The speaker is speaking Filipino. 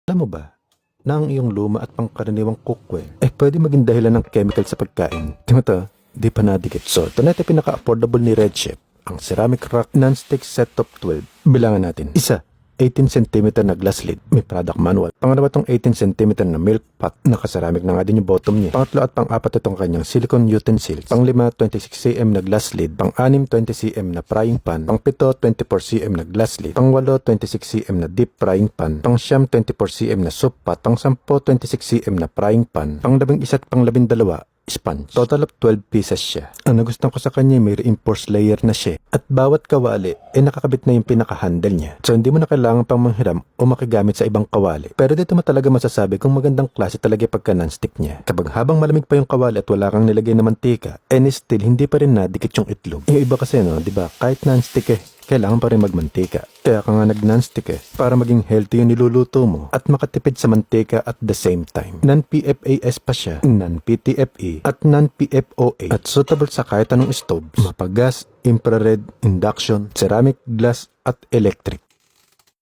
Alam mo ba, na ang iyong luma at pangkaraniwang cookware ay pwede maging dahilan ng chemical sa pagkain. Di mo to? Di pa nadikit. So, ito na ito pinaka-affordable ni Red Chef, ang ceramic rack non-stick set of 12. Bilangan natin. Isa, 18 cm na glass lid, may product manual. Pangalawa tong 18 cm na milk pot, nakaceramic na nga din yung bottom niya. Pangatlo at pang-apat itong kanyang silicone utensils. Panglima, 26 cm na glass lid. Pang-anim, 20 cm na frying pan. Pang-pito, 24 cm na glass lid. Pang-walo, 26 cm na deep frying pan. Pang-siyam, 24 cm na soup pot. Pang-sampo, 26 cm na frying pan. Pang-labing-isa at pang-labindalawa, sponge. Total of 12 pieces siya. Ang nagustuhan ko sa kanya, may reinforced layer na siya. At bawat kawali, nakakabit na yung pinaka-handle niya. So hindi mo na kailangan pang manghiram o makigamit sa ibang kawali. Pero dito mo talaga masasabi kung magandang klase talaga pagka non-stick niya. Kapag habang malamig pa yung kawali at wala kang nilagay na mantika, still hindi pa rin nadikit yung itlog. Yung iba kasi di ba, kahit non-stick kailangan pa rin magmantika. Kaya ka nga nag-non-stick para maging healthy yung niluluto mo at makatipid sa mantika at the same time. Non-PFAS pa siya, non-PTFE at non-PFOA at suitable sa kahit anong stove, mapagas, infrared, induction, ceramic, glass at electric.